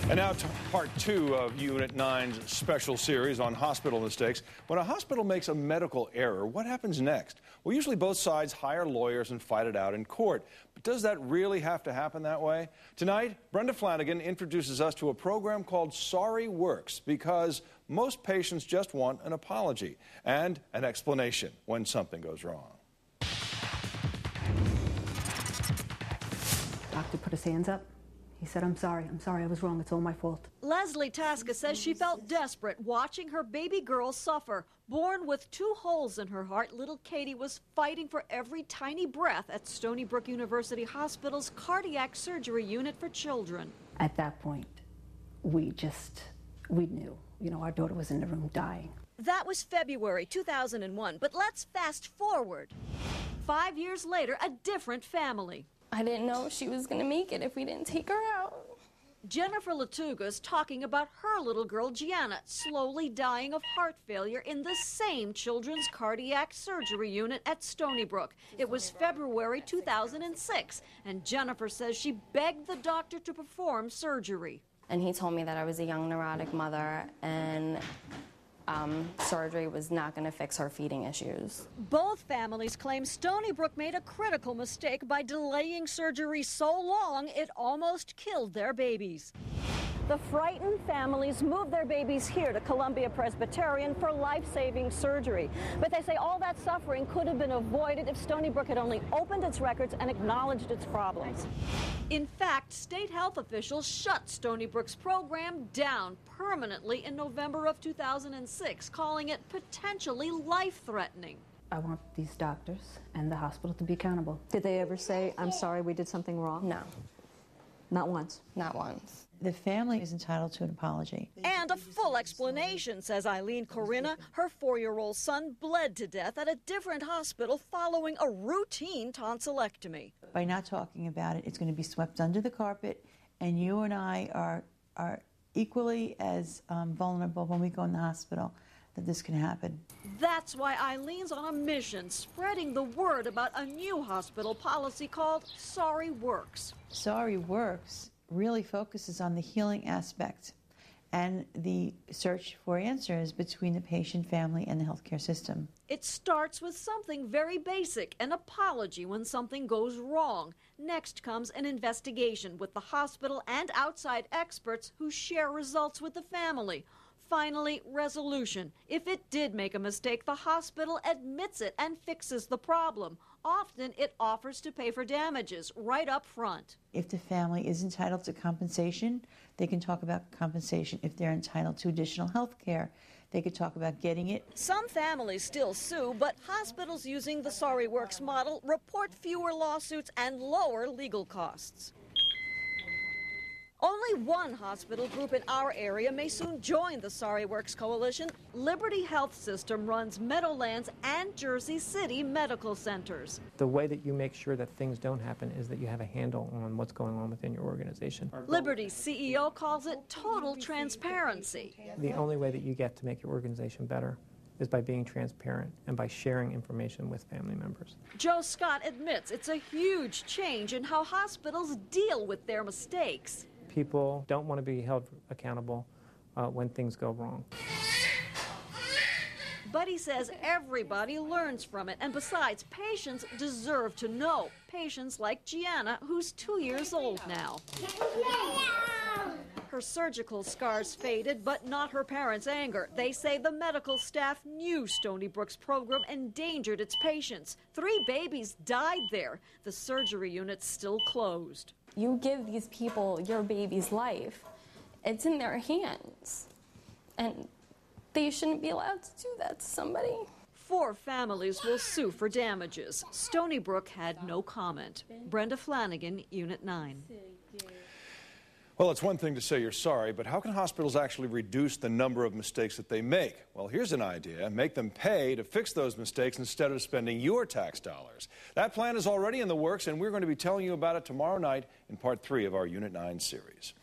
And now to part 2 of Unit 9's special series on hospital mistakes. When a hospital makes a medical error, what happens next? Well, usually both sides hire lawyers and fight it out in court. But does that really have to happen that way? Tonight, Brenda Flanagan introduces us to a program called Sorry Works, because most patients just want an apology and an explanation when something goes wrong. Doctor put his hands up. He said, I'm sorry, I was wrong, it's all my fault. Leslie Tasca says she felt desperate watching her baby girl suffer. Born with 2 holes in her heart, little Katie was fighting for every tiny breath at Stony Brook University Hospital's cardiac surgery unit for children. At that point, we knew, our daughter was in the room dying. That was February 2001, but let's fast forward. 5 years later, a different family. I didn't know if she was going to make it if we didn't take her out. Jennifer Latuga's talking about her little girl, Gianna, slowly dying of heart failure in the same children's cardiac surgery unit at Stony Brook. It was February 2006, and Jennifer says she begged the doctor to perform surgery. And he told me that I was a young neurotic mother and surgery was not going to fix her feeding issues. Both families claim Stony Brook made a critical mistake by delaying surgery so long it almost killed their babies. The frightened families moved their babies here to Columbia Presbyterian for life-saving surgery. But they say all that suffering could have been avoided if Stony Brook had only opened its records and acknowledged its problems. In fact, state health officials shut Stony Brook's program down permanently in November of 2006, calling it potentially life-threatening. I want these doctors and the hospital to be accountable. Did they ever say, I'm sorry, we did something wrong? No. Not once? Not once. The family is entitled to an apology. And a full explanation, says Eileen Corinna. Her 4-year-old son bled to death at a different hospital following a routine tonsillectomy. By not talking about it, it's going to be swept under the carpet, and you and I are equally as vulnerable when we go in the hospital that this can happen. That's why Eileen's on a mission, spreading the word about a new hospital policy called Sorry Works. Sorry Works really focuses on the healing aspect and the search for answers between the patient, family, and the healthcare system. It starts with something very basic, an apology when something goes wrong. Next comes an investigation with the hospital and outside experts who share results with the family. Finally, resolution. If it did make a mistake, the hospital admits it and fixes the problem. Often, it offers to pay for damages right up front. If the family is entitled to compensation, they can talk about compensation. If they're entitled to additional health care, they could talk about getting it. Some families still sue, but hospitals using the Sorry Works model report fewer lawsuits and lower legal costs. Only one hospital group in our area may soon join the Sorry Works Coalition. Liberty Health System runs Meadowlands and Jersey City medical centers. The way that you make sure that things don't happen is that you have a handle on what's going on within your organization. Liberty's CEO calls it total transparency. The only way that you get to make your organization better is by being transparent and by sharing information with family members. Joe Scott admits it's a huge change in how hospitals deal with their mistakes. People don't want to be held accountable when things go wrong. But he says everybody learns from it, and besides, patients deserve to know. Patients like Gianna, who's 2 years old now. Her surgical scars faded, but not her parents' anger. They say the medical staff knew Stony Brook's program endangered its patients. 3 babies died there. The surgery unit's still closed. You give these people your baby's life. It's in their hands. And they shouldn't be allowed to do that to somebody. 4 families will sue for damages. Stony Brook had no comment. Brenda Flanagan, Unit 9. Well, it's one thing to say you're sorry, but how can hospitals actually reduce the number of mistakes that they make? Well, here's an idea. Make them pay to fix those mistakes instead of spending your tax dollars. That plan is already in the works, and we're going to be telling you about it tomorrow night in part 3 of our Unit 9 series.